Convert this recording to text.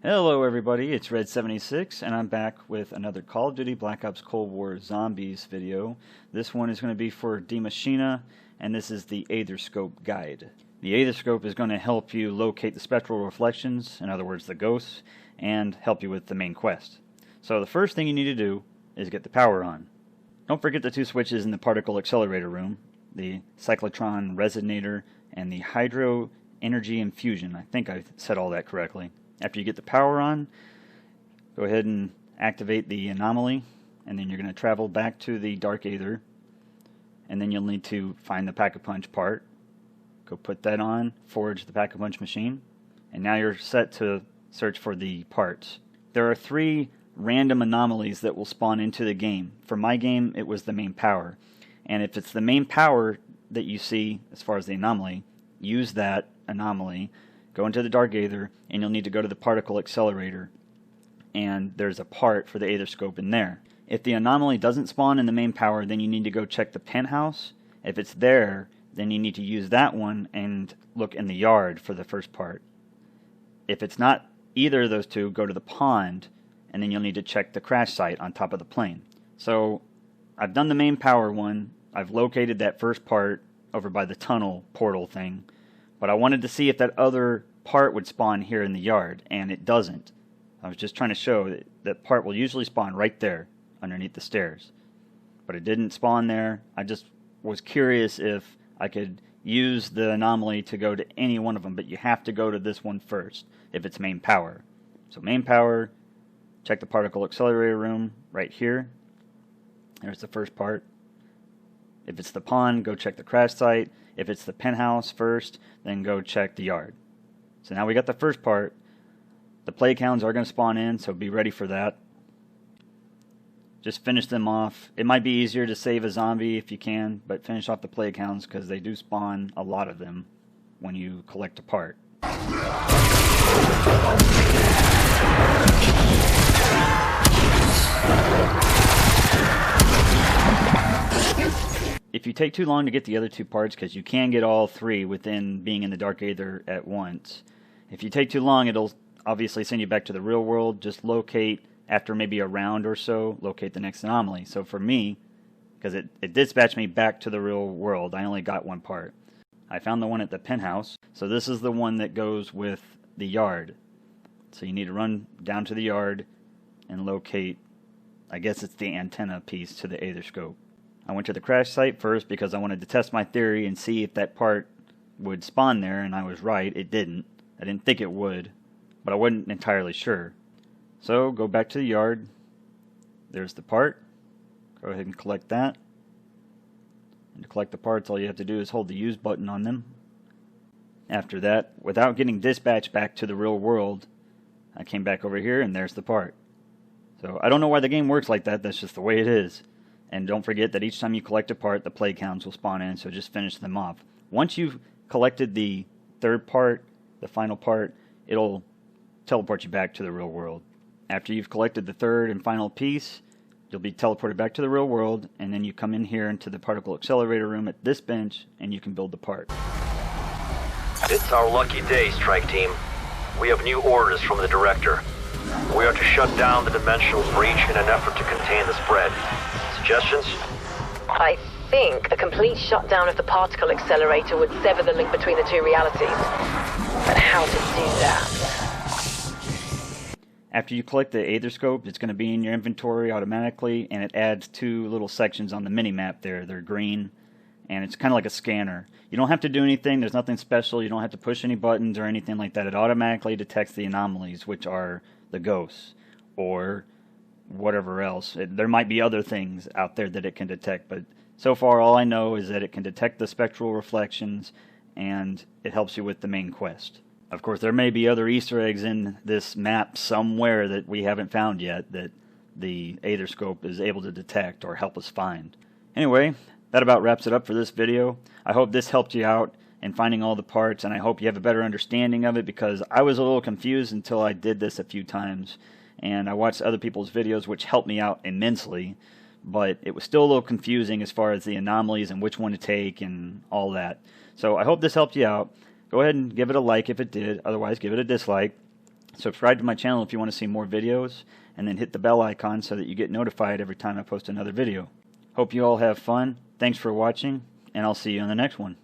Hello everybody, it's Red76 and I'm back with another Call of Duty Black Ops Cold War Zombies video. This one is going to be for Die Maschine and this is the Aetherscope guide. The Aetherscope is going to help you locate the spectral reflections, in other words the ghosts, and help you with the main quest. So the first thing you need to do is get the power on. Don't forget the two switches in the Particle Accelerator room, the Cyclotron Resonator and the Hydro-Energy Infusion. I think I said all that correctly. After you get the power on, go ahead and activate the Anomaly, and then you're going to travel back to the Dark Aether, and then you'll need to find the Pack-a-Punch part. Go put that on, forge the Pack-a-Punch machine, and now you're set to search for the parts. There are 3 random anomalies that will spawn into the game. For my game, it was the main power. And if it's the main power that you see as far as the anomaly, use that anomaly. Go into the Dark Aether, and you'll need to go to the Particle Accelerator, and there's a part for the Aetherscope in there. If the anomaly doesn't spawn in the main power, then you need to go check the penthouse. If it's there, then you need to use that one and look in the yard for the first part. If it's not either of those two, go to the pond, and then you'll need to check the crash site on top of the plane. So I've done the main power one. I've located that first part over by the tunnel portal thing. But I wanted to see if that other part would spawn here in the yard, and it doesn't. I was just trying to show that that part will usually spawn right there underneath the stairs. But it didn't spawn there. I just was curious if I could use the anomaly to go to any one of them, but you have to go to this one first if it's main power. So main power, check the Particle Accelerator room right here. There's the first part. If it's the pond, go check the crash site. If it's the penthouse first, then go check the yard. So now we got the first part. The plague hounds are going to spawn in, so be ready for that. Just finish them off. It might be easier to save a zombie if you can, but finish off the plague hounds because they do spawn a lot of them when you collect a part. If you take too long to get the other 2 parts, because you can get all 3 within being in the Dark Aether at once, if you take too long, it'll obviously send you back to the real world. Just locate, after maybe a round or so, locate the next anomaly. So for me, because it dispatched me back to the real world, I only got 1 part. I found the one at the penthouse, so this is the one that goes with the yard. So you need to run down to the yard and locate, I guess it's the antenna piece to the Aetherscope. I went to the crash site first because I wanted to test my theory and see if that part would spawn there, and I was right, it didn't. I didn't think it would, but I wasn't entirely sure. So go back to the yard. There's the part. Go ahead and collect that. And to collect the parts, all you have to do is hold the use button on them. After that, without getting dispatched back to the real world, I came back over here and there's the part. So I don't know why the game works like that, that's just the way it is. And don't forget that each time you collect a part, the plague hounds will spawn in, so just finish them off. Once you've collected the 3rd part, the final part, it'll teleport you back to the real world. After you've collected the 3rd and final piece, you'll be teleported back to the real world, and then you come in here into the Particle Accelerator room at this bench, and you can build the part. It's our lucky day, Strike Team. We have new orders from the Director. We are to shut down the dimensional breach in an effort to contain the spread. Suggestions? I think a complete shutdown of the Particle Accelerator would sever the link between the 2 realities. But how to do that? After you collect the Aetherscope, it's going to be in your inventory automatically, and it adds 2 little sections on the mini-map there. They're green, and it's kind of like a scanner. You don't have to do anything. There's nothing special. You don't have to push any buttons or anything like that. It automatically detects the anomalies, which are the ghosts, or whatever else. There might be other things out there that it can detect, but so far all I know is that it can detect the spectral reflections, and it helps you with the main quest. Of course, there may be other Easter eggs in this map somewhere that we haven't found yet that the Aetherscope is able to detect or help us find. Anyway, that about wraps it up for this video. I hope this helped you out in finding all the parts, and I hope you have a better understanding of it, because I was a little confused until I did this a few times, and I watched other people's videos, which helped me out immensely, but it was still a little confusing as far as the anomalies and which one to take and all that. So I hope this helped you out. Go ahead and give it a like if it did. Otherwise, give it a dislike. Subscribe to my channel if you want to see more videos, and then hit the bell icon so that you get notified every time I post another video. Hope you all have fun. Thanks for watching, and I'll see you on the next one.